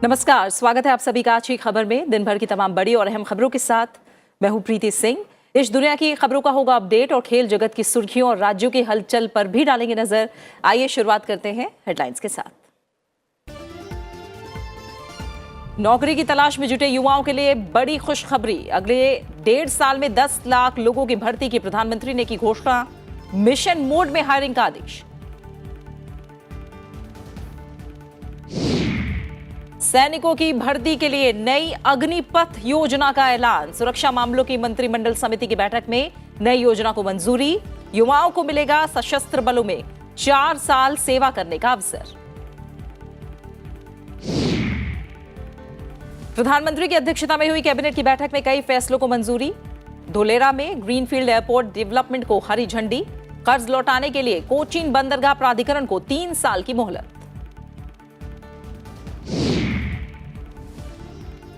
नमस्कार, स्वागत है आप सभी का आज की खबर में। दिन भर की तमाम बड़ी और अहम खबरों के साथ मैं हूं प्रीति सिंह। देश दुनिया की खबरों का होगा अपडेट और खेल जगत की सुर्खियों और राज्यों की हलचल पर भी डालेंगे नजर। आइए शुरुआत करते हैं हेडलाइंस के साथ। नौकरी की तलाश में जुटे युवाओं के लिए बड़ी खुशखबरी। अगले 1.5 साल में 10 लाख लोगों की भर्ती की प्रधानमंत्री ने की घोषणा। मिशन मोड में हायरिंग का आदेश। सैनिकों की भर्ती के लिए नई अग्निपथ योजना का ऐलान। सुरक्षा मामलों की मंत्रिमंडल समिति की बैठक में नई योजना को मंजूरी। युवाओं को मिलेगा सशस्त्र बलों में 4 साल सेवा करने का अवसर। प्रधानमंत्री की अध्यक्षता में हुई कैबिनेट की बैठक में कई फैसलों को मंजूरी। धोलेरा में ग्रीनफील्ड एयरपोर्ट डेवलपमेंट को हरी झंडी। कर्ज लौटाने के लिए कोचीन बंदरगाह प्राधिकरण को 3 साल की मोहलत।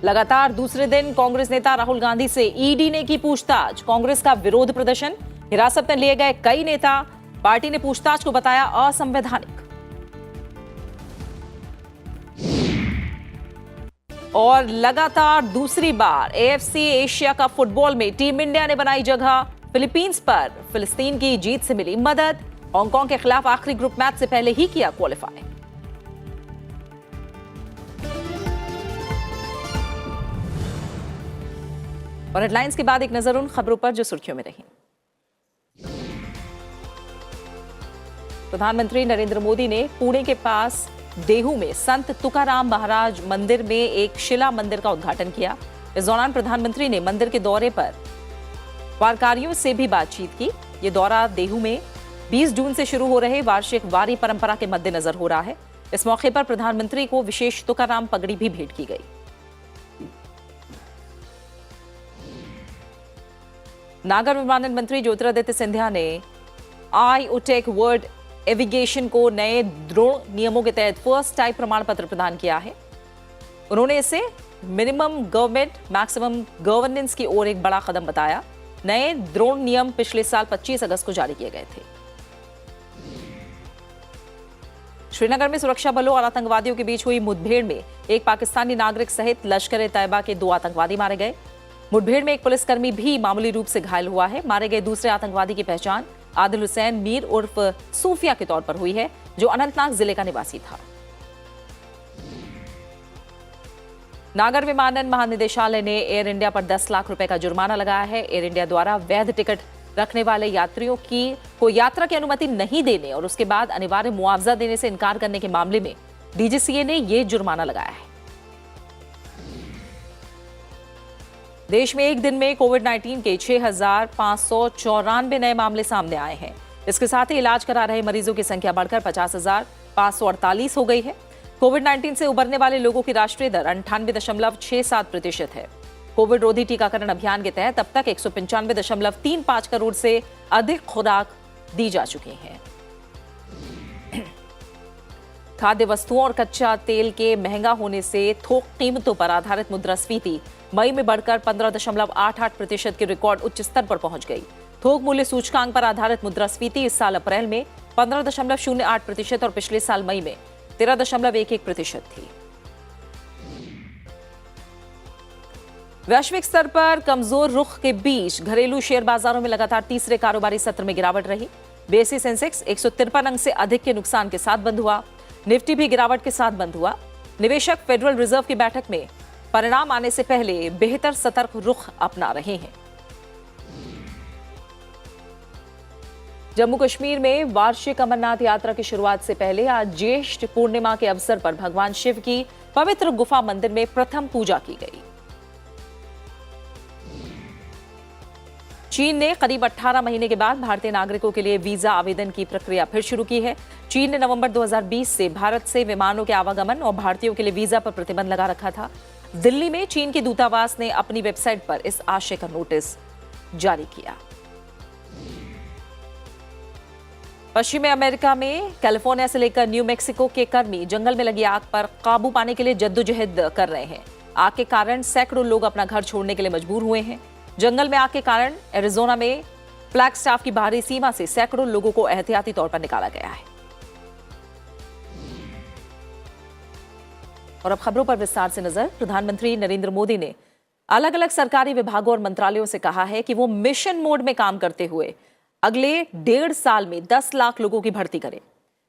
लगातार दूसरे दिन कांग्रेस नेता राहुल गांधी से ईडी ने की पूछताछ। कांग्रेस का विरोध प्रदर्शन। हिरासत में लिए गए कई नेता। पार्टी ने पूछताछ को बताया असंवैधानिक। और लगातार दूसरी बार एएफसी एशिया कप फुटबॉल में टीम इंडिया ने बनाई जगह। फिलीपींस पर फिलिस्तीन की जीत से मिली मदद। हांगकांग के खिलाफ आखिरी ग्रुप मैच से पहले ही किया क्वालिफाई। और हेडलाइंस के बाद एक नजर उन खबरों पर जो सुर्खियों में रही। प्रधानमंत्री नरेंद्र मोदी ने पुणे के पास देहू में संत तुकाराम महाराज मंदिर में एक शिला मंदिर का उद्घाटन किया। इस दौरान प्रधानमंत्री ने मंदिर के दौरे पर वारकारियों से भी बातचीत की। ये दौरा देहू में 20 जून से शुरू हो रहे वार्षिक वारी परंपरा के मद्देनजर हो रहा है। इस मौके पर प्रधानमंत्री को विशेष तुकाराम पगड़ी भी भेंट की गई। नागर विमानन मंत्री ज्योतिरादित्य सिंधिया ने IOTEC वर्ल्ड एविगेशन को नए ड्रोन नियमों के तहत फर्स्ट टाइप प्रमाण पत्र प्रदान किया है। उन्होंने इसे मिनिमम गवर्नमेंट मैक्सिमम गवर्नेंस की ओर एक बड़ा कदम बताया। नए ड्रोन नियम पिछले साल 25 अगस्त को जारी किए गए थे। श्रीनगर में सुरक्षा बलों और आतंकवादियों के बीच हुई मुठभेड़ में एक पाकिस्तानी नागरिक सहित लश्कर-ए-तैयबा के 2 आतंकवादी मारे गए। मुठभेड़ में एक पुलिसकर्मी भी मामूली रूप से घायल हुआ है। मारे गए दूसरे आतंकवादी की पहचान आदिल हुसैन मीर उर्फ सूफिया के तौर पर हुई है, जो अनंतनाग जिले का निवासी था। नागर विमानन महानिदेशालय ने एयर इंडिया पर 10 लाख रुपए का जुर्माना लगाया है। एयर इंडिया द्वारा वैध टिकट रखने वाले यात्रियों को यात्रा की अनुमति नहीं देने और उसके बाद अनिवार्य मुआवजा देने से इनकार करने के मामले में DGCA ने यह जुर्माना लगाया है। देश में एक दिन में कोविड-19 के 6,594 नए मामले सामने आए हैं। इसके साथ ही इलाज करा रहे मरीजों की संख्या बढ़कर 50,548 हो गई है। कोविड-19 से उबरने वाले लोगों की राष्ट्रीय दर 98.67% है। कोविड रोधी टीकाकरण अभियान के तहत अब तक 195.35 करोड़ से अधिक खुराक दी जा चुकी हैं। खाद्य वस्तुओं और कच्चा तेल के महंगा होने से थोक कीमतों पर आधारित मुद्रास्फीति मई में बढ़कर 15.88% के रिकॉर्ड उच्च स्तर पर पहुंच गई। थोक मूल्य सूचकांक पर आधारित मुद्रास्फीति इस साल अप्रैल में 15.08% और पिछले साल मई में 13.11% थी। वैश्विक स्तर पर कमजोर रुख के बीच घरेलू शेयर बाजारों में लगातार तीसरे कारोबारी सत्र में गिरावट रही। BSE सेंसेक्स 153 अंक से अधिक के नुकसान के साथ बंद हुआ। निफ्टी भी गिरावट के साथ बंद हुआ। निवेशक फेडरल रिजर्व की बैठक में परिणाम आने से पहले बेहतर सतर्क रुख अपना रहे हैं। जम्मू कश्मीर में वार्षिक अमरनाथ यात्रा की शुरुआत से पहले आज ज्येष्ठ पूर्णिमा के अवसर पर भगवान शिव की पवित्र गुफा मंदिर में प्रथम पूजा की गई। चीन ने करीब 18 महीने के बाद भारतीय नागरिकों के लिए वीजा आवेदन की प्रक्रिया फिर शुरू की है। चीन ने नवंबर 2020 से भारत से विमानों के आवागमन और भारतीयों के लिए वीजा पर प्रतिबंध लगा रखा था। दिल्ली में चीन के दूतावास ने अपनी वेबसाइट पर इस आशय का नोटिस जारी किया। पश्चिमी अमेरिका में कैलिफोर्निया से लेकर न्यू मैक्सिको के कर्मी जंगल में लगी आग पर काबू पाने के लिए जद्दोजहद कर रहे हैं। आग के कारण सैकड़ों लोग अपना घर छोड़ने के लिए मजबूर हुए हैं। जंगल में आग के कारण एरिजोना में फ्लैगस्टाफ की बाहरी सीमा से सैकड़ों लोगों को एहतियाती तौर पर निकाला गया है। और अब खबरों पर विस्तार से नजर। प्रधानमंत्री नरेंद्र मोदी ने अलग अलग सरकारी विभागों और मंत्रालयों से कहा है कि वो मिशन मोड में काम करते हुए अगले 1.5 साल में 10 लाख लोगों की भर्ती करें।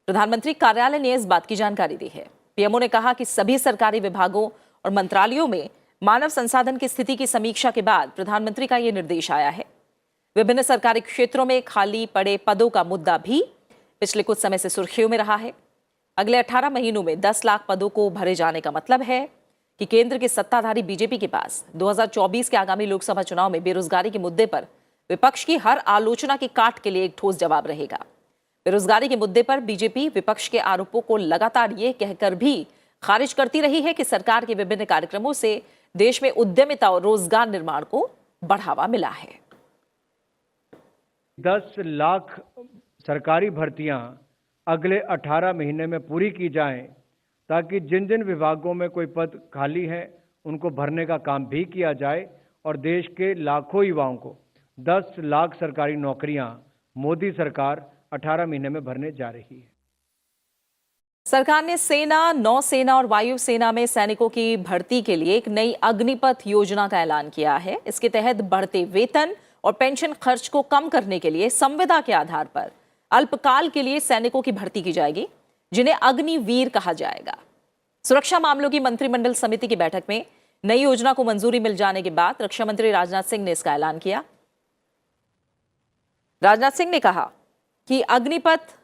प्रधानमंत्री कार्यालय ने इस बात की जानकारी दी है। पीएमओ ने कहा कि सभी सरकारी विभागों और मंत्रालयों में मानव संसाधन की स्थिति की समीक्षा के बाद प्रधानमंत्री का यह निर्देश आया है। विभिन्न सरकारी क्षेत्रों में खाली पड़े पदों का मुद्दा भी पिछले कुछ समय से सुर्खियों में रहा है। अगले 18 महीनों में 10 लाख पदों को भरे जाने का मतलब है कि केंद्र की सत्ताधारी बीजेपी के पास 2024 के आगामी लोकसभा चुनाव में बेरोजगारी के मुद्दे पर विपक्ष की हर आलोचना की काट के लिए एक ठोस जवाब रहेगा। बेरोजगारी के मुद्दे पर बीजेपी विपक्ष के आरोपों को लगातार ये कहकर भी खारिज करती रही है कि सरकार के विभिन्न कार्यक्रमों से देश में उद्यमिता और रोजगार निर्माण को बढ़ावा मिला है। 10 लाख सरकारी भर्तियां अगले 18 महीने में पूरी की जाएं, ताकि जिन जिन विभागों में कोई पद खाली है उनको भरने का काम भी किया जाए और देश के लाखों युवाओं को 10 लाख सरकारी नौकरियां मोदी सरकार 18 महीने में भरने जा रही है। सरकार ने सेना, नौसेना और वायुसेना में सैनिकों की भर्ती के लिए एक नई अग्निपथ योजना का ऐलान किया है। इसके तहत बढ़ते वेतन और पेंशन खर्च को कम करने के लिए संविदा के आधार पर अल्पकाल के लिए सैनिकों की भर्ती की जाएगी, जिन्हें अग्निवीर कहा जाएगा। सुरक्षा मामलों की मंत्रिमंडल समिति की बैठक में नई योजना को मंजूरी मिल जाने के बाद रक्षा मंत्री राजनाथ सिंह ने इसका ऐलान किया। राजनाथ सिंह ने कहा कि अग्निपथ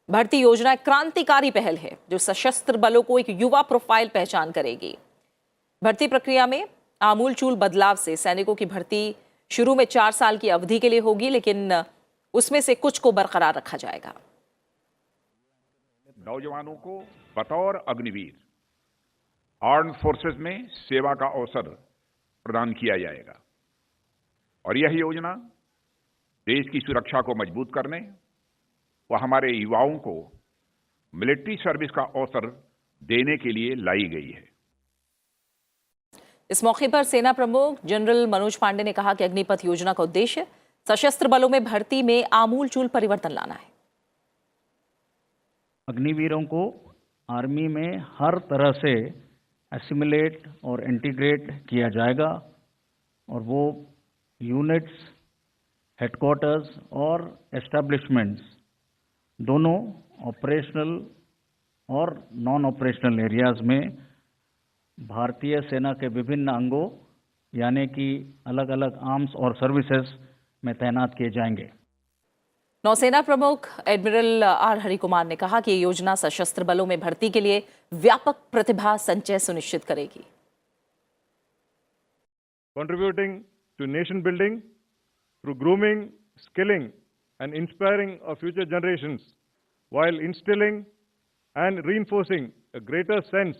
भर्ती योजना एक क्रांतिकारी पहल है जो सशस्त्र बलों को एक युवा प्रोफाइल पहचान करेगी। भर्ती प्रक्रिया में आमूलचूल बदलाव से सैनिकों की भर्ती शुरू में 4 साल की अवधि के लिए होगी, लेकिन उसमें से कुछ को बरकरार रखा जाएगा। नौजवानों को बतौर अग्निवीर आर्म्ड फोर्सेस में सेवा का अवसर प्रदान किया जाएगा और यह योजना देश की सुरक्षा को मजबूत करने व हमारे युवाओं को मिलिट्री सर्विस का अवसर देने के लिए लाई गई है। इस मौके पर सेना प्रमुख जनरल मनोज पांडे ने कहा कि अग्निपथ योजना का उद्देश्य सशस्त्र बलों में भर्ती में आमूलचूल परिवर्तन लाना है। अग्निवीरों को आर्मी में हर तरह से एसिमिलेट और इंटीग्रेट किया जाएगा और वो यूनिट्स, हेडक्वार्टर्स और एस्टेब्लिशमेंट्स दोनों ऑपरेशनल और नॉन ऑपरेशनल एरियाज में भारतीय सेना के विभिन्न अंगों यानी कि अलग अलग आर्म्स और सर्विसेज में तैनात किए जाएंगे। नौसेना प्रमुख एडमिरल आर हरिकुमार ने कहा कि ये योजना सशस्त्र बलों में भर्ती के लिए व्यापक प्रतिभा संचय सुनिश्चित करेगी। Contributing to nation building through grooming, skilling and inspiring of future generations while instilling and reinforcing a greater sense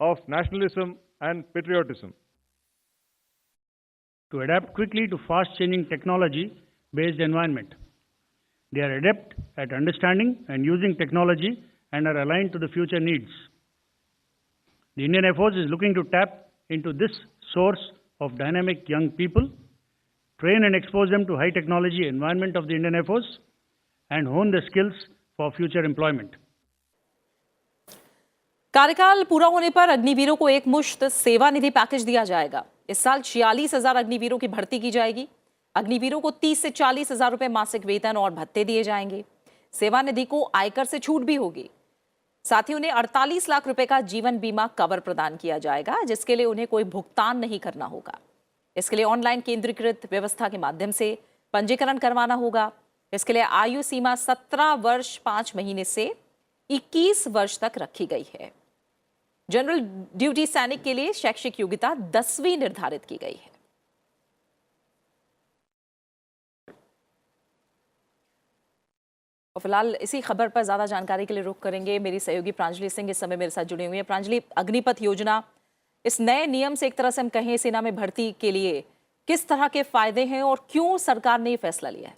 of nationalism and patriotism. To adapt quickly to fast-changing technology-based environment. They are adept at understanding and using technology and are aligned to the future needs. The Indian Air Force is looking to tap into this source of dynamic young people, train and expose them to high technology environment of the Indian Air Force, and hone their skills for future employment. कार्यकाल पूरा होने पर अग्निवीरों को एक मुश्त सेवा निधि package दिया जाएगा। इस साल 46,000 अग्निवीरों की भर्ती की जाएगी। अग्निवीरों को 30 से 40,000 रुपए मासिक वेतन और भत्ते दिए जाएंगे। सेवा निधि को आयकर से छूट भी होगी। साथ ही उन्हें 48 लाख रुपए का जीवन बीमा कवर प्रदान किया जाएगा, जिसके लिए उन्हें कोई भुगतान नहीं करना होगा। इसके लिए ऑनलाइन केंद्रीकृत व्यवस्था के माध्यम से पंजीकरण करवाना होगा। इसके लिए आयु सीमा 17 वर्ष 5 महीने से 21 वर्ष तक रखी गई है। जनरल ड्यूटी सैनिक के लिए शैक्षिक योग्यता 10वीं निर्धारित की गई है। और फिलहाल इसी खबर पर ज्यादा जानकारी के लिए रुख करेंगे। मेरी सहयोगी प्रांजलि सिंह इस समय मेरे साथ जुड़ी हुई है। प्रांजलि, अग्निपथ योजना, इस नए नियम से एक तरह से हम कहें सेना में भर्ती के लिए किस तरह के फायदे हैं और क्यों सरकार ने ये फैसला लिया है?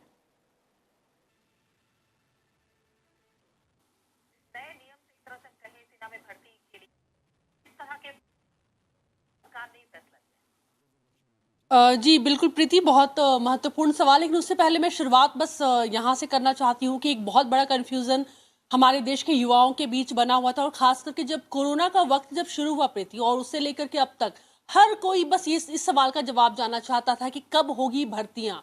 जी बिल्कुल प्रीति, बहुत महत्वपूर्ण सवाल। लेकिन उससे पहले मैं शुरुआत बस यहाँ से करना चाहती हूँ कि एक बहुत बड़ा कन्फ्यूज़न हमारे देश के युवाओं के बीच बना हुआ था, और खास करके जब कोरोना का वक्त जब शुरू हुआ प्रीति, और उससे लेकर के अब तक हर कोई बस इस सवाल का जवाब जानना चाहता था कि कब होगी भर्तियां।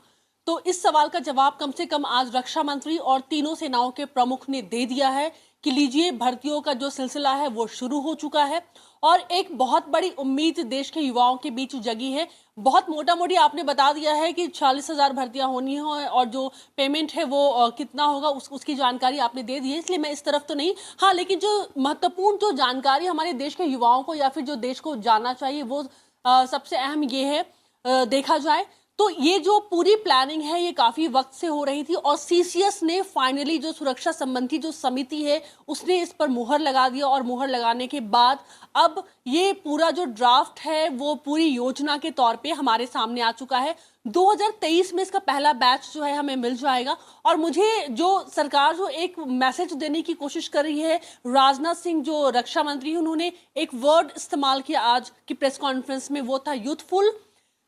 तो इस सवाल का जवाब कम से कम आज रक्षा मंत्री और तीनों सेनाओं के प्रमुख ने दे दिया है कि लीजिए, भर्तियों का जो सिलसिला है वो शुरू हो चुका है, और एक बहुत बड़ी उम्मीद देश के युवाओं के बीच जगी है। बहुत मोटा मोटी आपने बता दिया है कि 40,000 भर्तियां होनी है, और जो पेमेंट है वो कितना होगा उसकी जानकारी आपने दे दी है, इसलिए मैं इस तरफ तो नहीं। हाँ, लेकिन जो महत्वपूर्ण जो जानकारी हमारे देश के युवाओं को या फिर जो देश को जानना चाहिए वो सबसे अहम ये है, देखा जाए तो ये जो पूरी प्लानिंग है ये काफी वक्त से हो रही थी, और सीसीएस ने फाइनली जो सुरक्षा संबंधी जो समिति है उसने इस पर मुहर लगा दिया, और मुहर लगाने के बाद अब ये पूरा जो ड्राफ्ट है वो पूरी योजना के तौर पे हमारे सामने आ चुका है। 2023 में इसका पहला बैच जो है हमें मिल जाएगा। और मुझे जो सरकार जो एक मैसेज देने की कोशिश कर रही है, राजनाथ सिंह जो रक्षा मंत्री हैं, उन्होंने एक वर्ड इस्तेमाल किया आज की प्रेस कॉन्फ्रेंस में, वो था यूथफुल।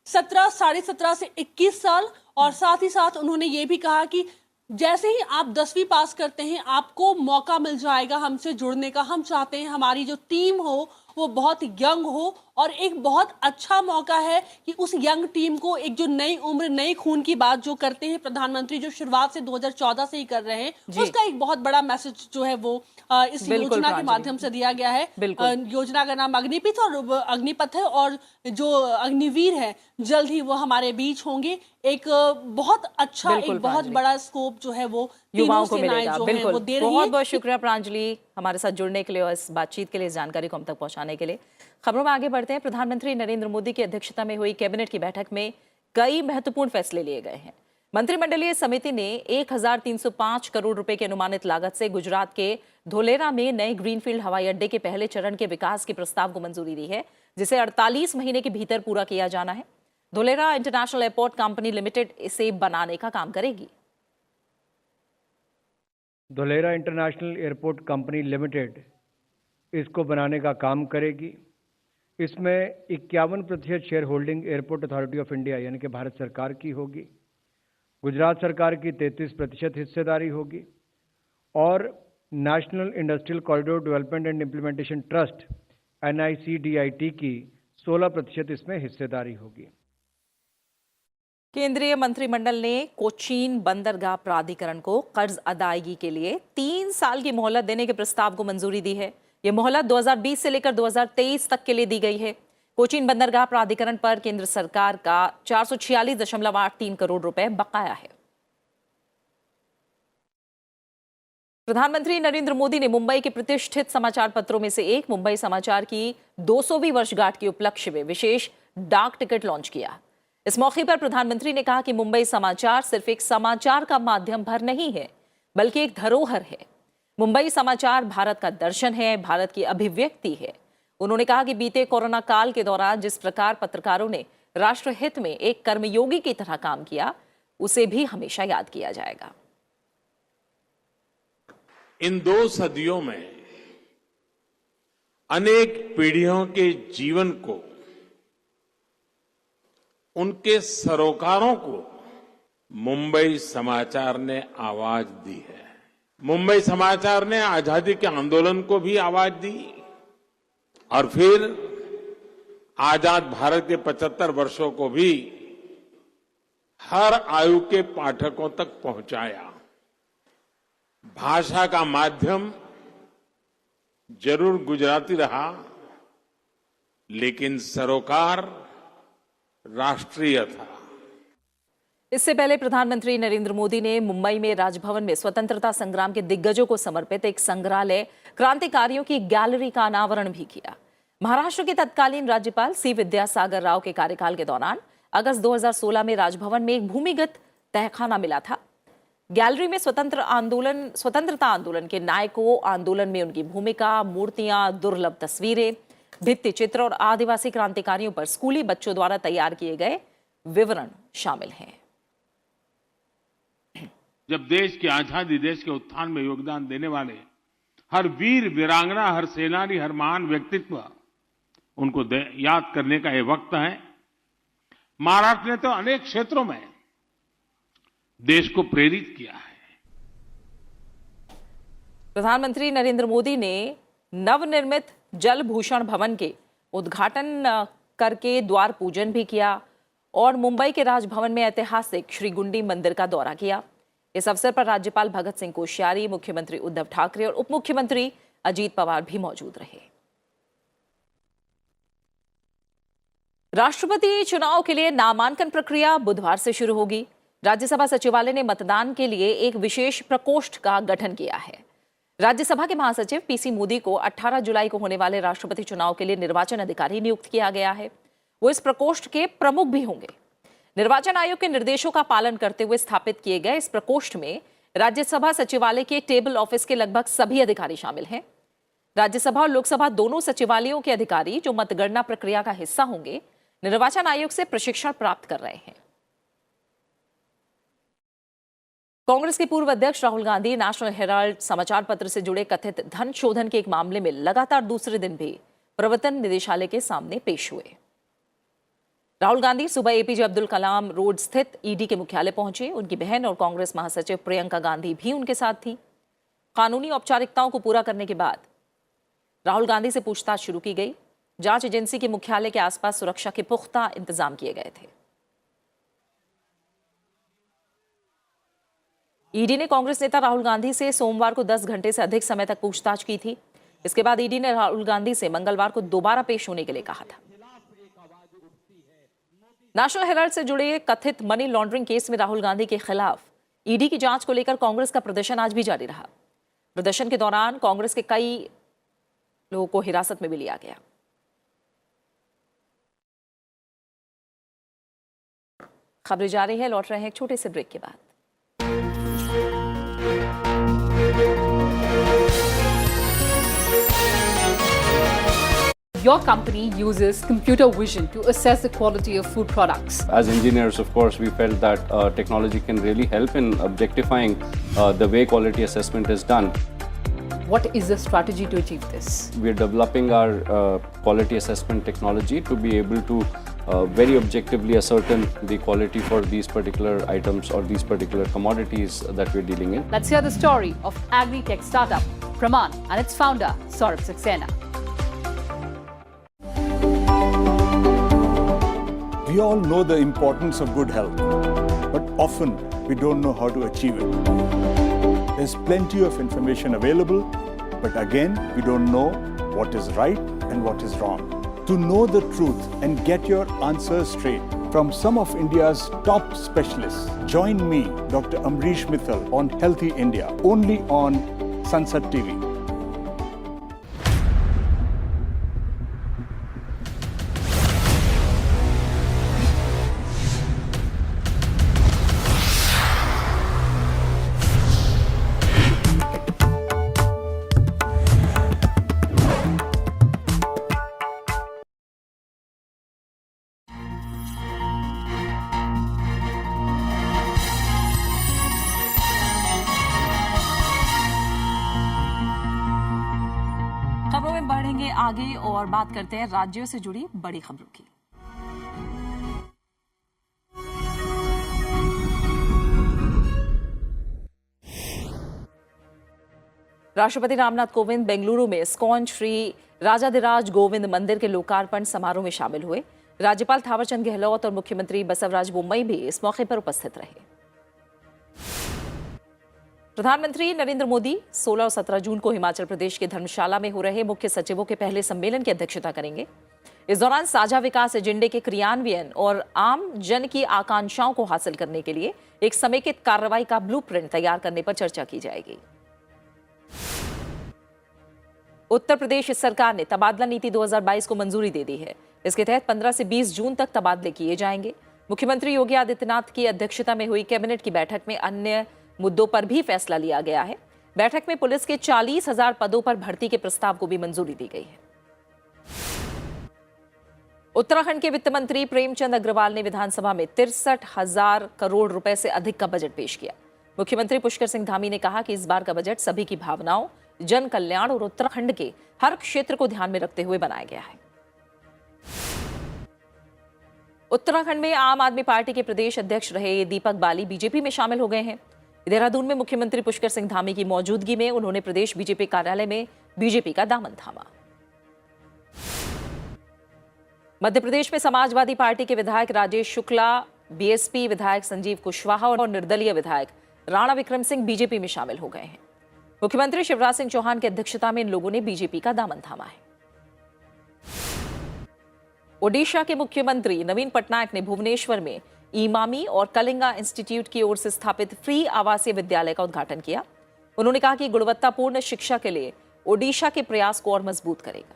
17 से 21 साल, और साथ ही साथ उन्होंने ये भी कहा कि जैसे ही आप 10वीं पास करते हैं आपको मौका मिल जाएगा हमसे जुड़ने का। हम चाहते हैं हमारी जो टीम हो वो बहुत यंग हो, और एक बहुत अच्छा मौका है कि उस यंग टीम को एक जो नई उम्र नई खून की बात जो करते हैं प्रधानमंत्री, जो शुरुआत से 2014 से ही कर रहे हैं, उसका एक बहुत बड़ा मैसेज जो है वो इस योजना के माध्यम से दिया गया है। योजना का नाम अग्निपथ और अग्निपथ है, और जो अग्निवीर है जल्द ही वो हमारे बीच होंगे। एक बहुत अच्छा, एक बहुत बड़ा स्कोप जो है वो युवाओं को मिलेगा। वो बिल्कुल, दे रही है। बहुत बहुत शुक्रिया प्रांजलि हमारे साथ जुड़ने के लिए और इस बातचीत के लिए, इस जानकारी को हम तक पहुंचाने के लिए। खबरों में आगे बढ़ते हैं। प्रधानमंत्री नरेंद्र मोदी की अध्यक्षता में हुई कैबिनेट की बैठक में कई महत्वपूर्ण फैसले लिए गए हैं। मंत्रिमंडलीय समिति ने 1305 करोड़ रुपए की अनुमानित लागत से गुजरात के धोलेरा में नए ग्रीनफील्ड हवाई अड्डे के पहले चरण के विकास के प्रस्ताव को मंजूरी दी है, जिसे 48 महीने के भीतर पूरा किया जाना है। Dholera international airport company limited इसे बनाने का काम करेगी। Dholera international airport company limited इसको बनाने का काम करेगी। इसमें 51% share holding airport authority of India यानी कि भारत सरकार की होगी। गुजरात सरकार की 33% हिस्सेदारी होगी, और national industrial corridor development and implementation trust NICDIT की 16% इसमें हिस्सेदारी होगी। केंद्रीय मंत्रिमंडल ने कोचीन बंदरगाह प्राधिकरण को कर्ज अदायगी के लिए 3 साल की मोहलत देने के प्रस्ताव को मंजूरी दी है। यह मोहलत 2020 से लेकर 2023 तक के लिए दी गई है। कोचीन बंदरगाह प्राधिकरण पर केंद्र सरकार का 446.83 करोड़ रुपए बकाया है। प्रधानमंत्री नरेंद्र मोदी ने मुंबई के प्रतिष्ठित समाचार पत्रों में से एक मुंबई समाचार की 200वीं वर्षगांठ के उपलक्ष्य में विशेष डाक टिकट लॉन्च किया। इस मौके पर प्रधानमंत्री ने कहा कि मुंबई समाचार सिर्फ एक समाचार का माध्यम भर नहीं है, बल्कि एक धरोहर है। मुंबई समाचार भारत का दर्शन है, भारत की अभिव्यक्ति है। उन्होंने कहा कि बीते कोरोना काल के दौरान जिस प्रकार पत्रकारों ने राष्ट्रहित में एक कर्मयोगी की तरह काम किया, उसे भी हमेशा याद किया जाएगा। इन 2 सदियों में अनेक पीढ़ियों के जीवन को, उनके सरोकारों को मुंबई समाचार ने आवाज दी है। मुंबई समाचार ने आजादी के आंदोलन को भी आवाज दी, और फिर आजाद भारत के 75 वर्षों को भी हर आयु के पाठकों तक पहुंचाया। भाषा का माध्यम जरूर गुजराती रहा, लेकिन सरोकार राष्ट्रीय था। इससे पहले प्रधानमंत्री नरेंद्र मोदी ने मुंबई में राजभवन में स्वतंत्रता संग्राम के दिग्गजों को समर्पित एक संग्रहालय क्रांतिकारियों की गैलरी का अनावरण भी किया। महाराष्ट्र के तत्कालीन राज्यपाल C विद्यासागर राव के कार्यकाल के दौरान अगस्त 2016 में राजभवन में एक भूमिगत तहखाना मिला था। गैलरी में स्वतंत्रता आंदोलन के नायकों, आंदोलन में उनकी भूमिका, मूर्तियां, दुर्लभ तस्वीरें, भित्ति चित्र और आदिवासी क्रांतिकारियों पर स्कूली बच्चों द्वारा तैयार किए गए विवरण शामिल हैं। जब देश की आजादी, देश के उत्थान में योगदान देने वाले हर वीर वीरांगना, हर सेनानी, हर महान व्यक्तित्व, उनको याद करने का ये वक्त है। महाराष्ट्र ने तो अनेक क्षेत्रों में देश को प्रेरित किया है। प्रधानमंत्री नरेंद्र मोदी ने नवनिर्मित जल भूषण भवन के उद्घाटन करके द्वार पूजन भी किया और मुंबई के राजभवन में ऐतिहासिक श्री गुंडी मंदिर का दौरा किया। इस अवसर पर राज्यपाल भगत सिंह कोश्यारी, मुख्यमंत्री उद्धव ठाकरे और उप मुख्यमंत्री अजीत पवार भी मौजूद रहे। राष्ट्रपति चुनाव के लिए नामांकन प्रक्रिया बुधवार से शुरू होगी। राज्यसभा सचिवालय ने मतदान के लिए एक विशेष प्रकोष्ठ का गठन किया है। राज्यसभा के महासचिव पीसी मोदी को 18 जुलाई को होने वाले राष्ट्रपति चुनाव के लिए निर्वाचन अधिकारी नियुक्त किया गया है। वो इस प्रकोष्ठ के प्रमुख भी होंगे। निर्वाचन आयोग के निर्देशों का पालन करते हुए स्थापित किए गए इस प्रकोष्ठ में राज्यसभा सचिवालय के टेबल ऑफिस के लगभग सभी अधिकारी शामिल हैं। राज्यसभा और लोकसभा दोनों सचिवालयों के अधिकारी जो मतगणना प्रक्रिया का हिस्सा होंगे, निर्वाचन आयोग से प्रशिक्षण प्राप्त कर रहे हैं। कांग्रेस के पूर्व अध्यक्ष राहुल गांधी नेशनल हेराल्ड समाचार पत्र से जुड़े कथित धन शोधन के एक मामले में लगातार दूसरे दिन भी प्रवर्तन निदेशालय के सामने पेश हुए। राहुल गांधी सुबह एपीजे अब्दुल कलाम रोड स्थित ईडी के मुख्यालय पहुंचे। उनकी बहन और कांग्रेस महासचिव प्रियंका गांधी भी उनके साथ थी। कानूनी औपचारिकताओं को पूरा करने के बाद राहुल गांधी से पूछताछ शुरू की गई। जांच एजेंसी के मुख्यालय के आसपास सुरक्षा के पुख्ता इंतजाम किए गए थे। ईडी ने कांग्रेस नेता राहुल गांधी से सोमवार को 10 घंटे से अधिक समय तक पूछताछ की थी। इसके बाद ईडी ने राहुल गांधी से मंगलवार को दोबारा पेश होने के लिए कहा था। नेशनल हेराल्ड से जुड़े कथित मनी लॉन्ड्रिंग केस में राहुल गांधी के खिलाफ ईडी की जांच को लेकर कांग्रेस का प्रदर्शन आज भी जारी रहा। प्रदर्शन के दौरान कांग्रेस के कई लोगों को हिरासत में भी लिया गया। खबरें जारी है, लौट रहे हैं एक छोटे से ब्रेक के बाद। Your company uses computer vision to assess the quality of food products. As engineers, of course, we felt that technology can really help in objectifying the way quality assessment is done. What is the strategy to achieve this? We are developing our quality assessment technology to be able to very objectively ascertain the quality for these particular items or these particular commodities that we're dealing in. Let's hear the story of agri-tech startup Praman and its founder Saurabh Saxena. We all know the importance of good health, but often we don't know how to achieve it. There's plenty of information available, but again, we don't know what is right and what is wrong. To know the truth and get your answers straight from some of India's top specialists, join me, Dr. Amrish Mithal, on Healthy India, only on Sansad TV. खबरों में बढ़ेंगे आगे और बात करते हैं राज्यों से जुड़ी बड़ी खबरों की। राष्ट्रपति रामनाथ कोविंद बेंगलुरु में इस्कॉन श्री राजाधिराज गोविंद मंदिर के लोकार्पण समारोह में शामिल हुए। राज्यपाल थावरचंद गहलोत और मुख्यमंत्री बसवराज बोम्मई भी इस मौके पर उपस्थित रहे। प्रधानमंत्री नरेंद्र मोदी 16 और 17 जून को हिमाचल प्रदेश के धर्मशाला में हो रहे मुख्य सचिवों के पहले सम्मेलन की अध्यक्षता करेंगे। इस दौरान साझा विकास एजेंडे के क्रियान्वयन और आम जन की आकांक्षाओं को हासिल करने के लिए एक समेकित कार्रवाई का ब्लूप्रिंट तैयार करने पर चर्चा की जाएगी। उत्तर प्रदेश सरकार ने तबादला नीति 2022 को मंजूरी दे दी है। इसके तहत 15 से 20 जून तक तबादले किए जाएंगे। मुख्यमंत्री योगी आदित्यनाथ की अध्यक्षता में हुई कैबिनेट की बैठक में अन्य मुद्दों पर भी फैसला लिया गया है। बैठक में पुलिस के 40,000 पदों पर भर्ती के प्रस्ताव को भी मंजूरी दी गई है। उत्तराखंड के वित्त मंत्री प्रेमचंद अग्रवाल ने विधानसभा में 63,000 करोड़ रुपए से अधिक का बजट पेश किया। मुख्यमंत्री पुष्कर सिंह धामी ने कहा कि इस बार का बजट सभी की भावनाओं, जन कल्याण और उत्तराखंड के हर क्षेत्र को ध्यान में रखते हुए बनाया गया है। उत्तराखंड में आम आदमी पार्टी के प्रदेश अध्यक्ष रहे दीपक बाली बीजेपी में शामिल हो गए हैं। देहरादून में मुख्यमंत्री पुष्कर सिंह धामी की मौजूदगी में उन्होंने प्रदेश बीजेपी कार्यालय में बीजेपी का दामन थामा। मध्य प्रदेश में समाजवादी पार्टी के विधायक राजेश शुक्ला, बीएसपी विधायक संजीव कुशवाहा और निर्दलीय विधायक राणा विक्रम सिंह बीजेपी में शामिल हो गए हैं। मुख्यमंत्री शिवराज सिंह चौहान की अध्यक्षता में इन लोगों ने बीजेपी का दामन थामा है। ओडिशा के मुख्यमंत्री नवीन पटनायक ने भुवनेश्वर में इमामी और कलिंगा इंस्टीट्यूट की ओर से स्थापित फ्री आवासीय विद्यालय का उद्घाटन किया। उन्होंने कहा कि गुणवत्तापूर्ण शिक्षा के लिए ओडिशा के प्रयास को और मजबूत करेगा।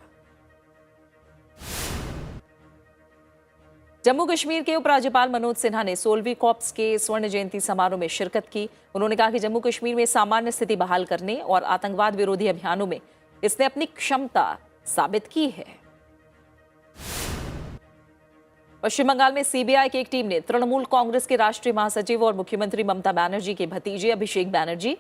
जम्मू कश्मीर के उपराज्यपाल मनोज सिन्हा ने 16वीं कॉप्स के स्वर्ण जयंती समारोह में शिरकत की। उन्होंने कहा कि जम्मू कश्मीर में सामान्य स्थिति बहाल करने और आतंकवाद विरोधी अभियानों में इसने अपनी क्षमता साबित की है। पश्चिम बंगाल में सीबीआई की एक टीम ने तृणमूल कांग्रेस के राष्ट्रीय महासचिव और मुख्यमंत्री ममता बनर्जी के भतीजे अभिषेक बनर्जी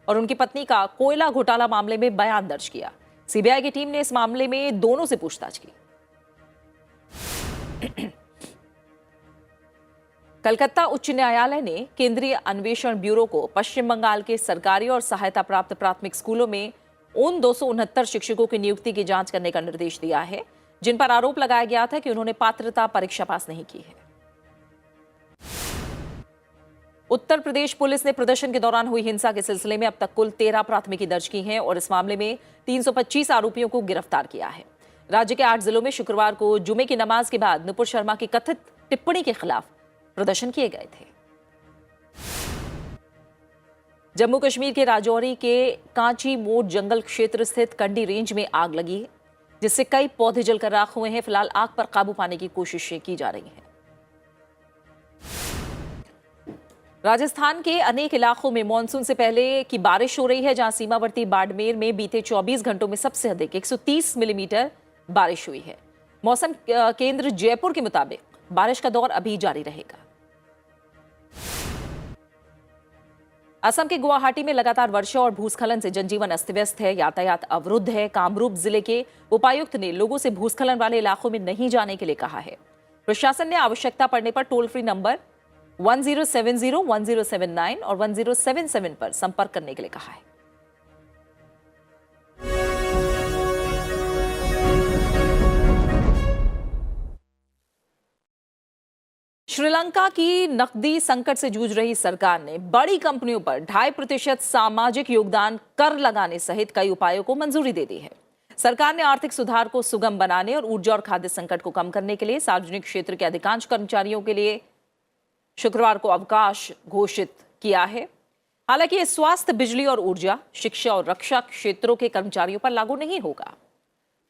और उनकी पत्नी का कोयला घोटाला मामले में बयान दर्ज किया। सीबीआई की टीम ने इस मामले में दोनों से पूछताछ की। कलकत्ता उच्च न्यायालय ने केंद्रीय अन्वेषण ब्यूरो को पश्चिम बंगाल के सरकारी और सहायता प्राप्त प्राथमिक स्कूलों में उन 269 शिक्षकों की नियुक्ति की जांच करने का निर्देश दिया है जिन पर आरोप लगाया गया था कि उन्होंने पात्रता परीक्षा पास नहीं की है। उत्तर प्रदेश पुलिस ने प्रदर्शन के दौरान हुई हिंसा के सिलसिले में अब तक कुल 13 प्राथमिकी दर्ज की हैं और इस मामले में 325 आरोपियों को गिरफ्तार किया है। राज्य के 8 जिलों में शुक्रवार को जुमे की नमाज के बाद नुपुर शर्मा की कथित टिप्पणी के खिलाफ प्रदर्शन किए गए थे। जम्मू कश्मीर के राजौरी के कांची मोड़ जंगल क्षेत्र स्थित कंडी रेंज में आग लगी है जिससे कई पौधे जलकर राख हुए हैं। फिलहाल आग पर काबू पाने की कोशिशें की जा रही हैं। राजस्थान के अनेक इलाकों में मानसून से पहले की बारिश हो रही है, जहां सीमावर्ती बाड़मेर में बीते 24 घंटों में सबसे अधिक 130 मिलीमीटर बारिश हुई है। मौसम केंद्र जयपुर के मुताबिक बारिश का दौर अभी जारी रहेगा। असम के गुवाहाटी में लगातार वर्षा और भूस्खलन से जनजीवन अस्त व्यस्त है, यातायात अवरुद्ध है। कामरूप जिले के उपायुक्त ने लोगों से भूस्खलन वाले इलाकों में नहीं जाने के लिए कहा है। प्रशासन ने आवश्यकता पड़ने पर टोल फ्री नंबर 1070, 1079 और 1077 पर संपर्क करने के लिए कहा है। श्रीलंका की नकदी संकट से जूझ रही सरकार ने बड़ी कंपनियों पर 2.5% सामाजिक योगदान कर लगाने सहित कई उपायों को मंजूरी दे दी है। सरकार ने आर्थिक सुधार को सुगम बनाने और ऊर्जा और खाद्य संकट को कम करने के लिए सार्वजनिक क्षेत्र के अधिकांश कर्मचारियों के लिए शुक्रवार को अवकाश घोषित किया है। हालांकि ये स्वास्थ्य, बिजली और ऊर्जा, शिक्षा और रक्षा क्षेत्रों के कर्मचारियों पर लागू नहीं होगा।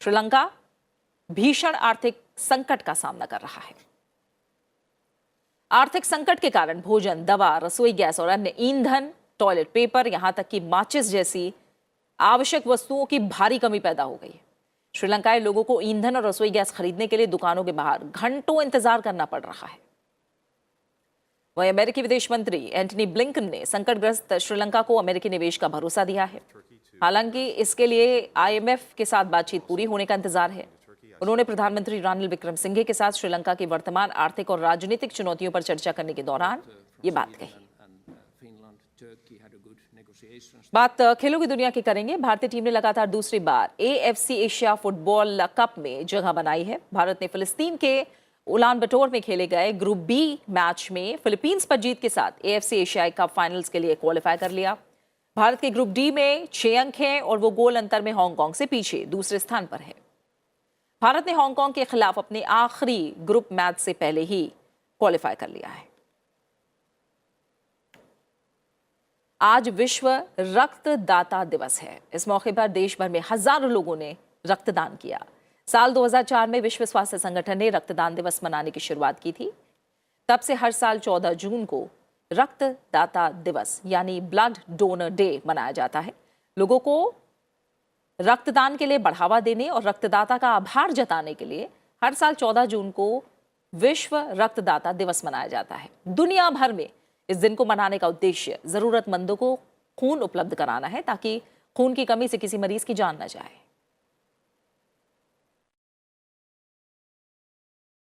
श्रीलंका भीषण आर्थिक संकट का सामना कर रहा है। आर्थिक संकट के कारण भोजन, दवा, रसोई गैस और अन्य ईंधन, टॉयलेट पेपर, यहां तक कि माचिस जैसी आवश्यक वस्तुओं की भारी कमी पैदा हो गई है। श्रीलंकाई लोगों को ईंधन और रसोई गैस खरीदने के लिए दुकानों के बाहर घंटों इंतजार करना पड़ रहा है। वहीं अमेरिकी विदेश मंत्री एंटनी ब्लिंकन ने संकटग्रस्त श्रीलंका को अमेरिकी निवेश का भरोसा दिया है। हालांकि इसके लिए IMF के साथ बातचीत पूरी होने का इंतजार है। उन्होंने प्रधानमंत्री रानिल विक्रमसिंघे के साथ श्रीलंका की वर्तमान आर्थिक और राजनीतिक चुनौतियों पर चर्चा करने के दौरान ये बात कही। बात खेलों की दुनिया की करेंगे। भारतीय टीम ने लगातार दूसरी बार AFC एशिया फुटबॉल कप में जगह बनाई है। भारत ने फिलिस्तीन के उलान बटोर में खेले गए ग्रुप B मैच में फिलीपींस पर जीत के साथ AFC एशियाई कप फाइनल्स के लिए क्वालिफाई कर लिया। भारत के ग्रुप D में 6 अंक हैं और वो गोल अंतर में हांगकांग से पीछे दूसरे स्थान पर है। भारत ने हांगकांग के खिलाफ अपने आखिरी ग्रुप मैच से पहले ही क्वालिफाई कर लिया है। आज विश्व रक्तदाता दिवस है। इस मौके पर देश भर में हजारों लोगों ने रक्तदान किया। साल 2004 में विश्व स्वास्थ्य संगठन ने रक्तदान दिवस मनाने की शुरुआत की थी। तब से हर साल 14 जून को रक्तदाता दिवस यानी ब्लड डोनर डे मनाया जाता है। लोगों को रक्तदान के लिए बढ़ावा देने और रक्तदाता का आभार जताने के लिए हर साल 14 जून को विश्व रक्तदाता दिवस मनाया जाता है। दुनिया भर में इस दिन को मनाने का उद्देश्य जरूरतमंदों को खून उपलब्ध कराना है ताकि खून की कमी से किसी मरीज की जान न जाए।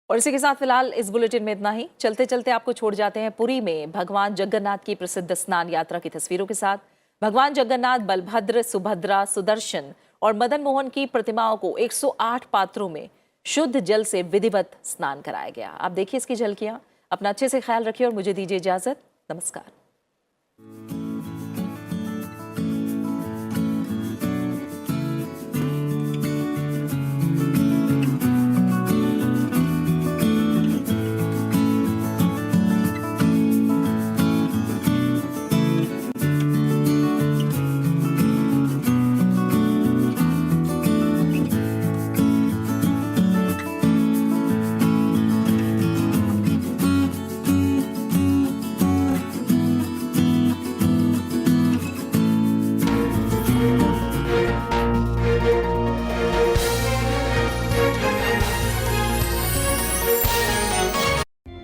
और इसी के साथ फिलहाल इस बुलेटिन में इतना ही। चलते चलते आपको छोड़ जाते हैं पुरी में भगवान जगन्नाथ की प्रसिद्ध स्नान यात्रा की तस्वीरों के साथ। भगवान जगन्नाथ, बलभद्र, सुभद्रा, सुदर्शन और मदन मोहन की प्रतिमाओं को 108 पात्रों में शुद्ध जल से विधिवत स्नान कराया गया। आप देखिए इसकी झलकियां। अपना अच्छे से ख्याल रखिए और मुझे दीजिए इजाजत। नमस्कार।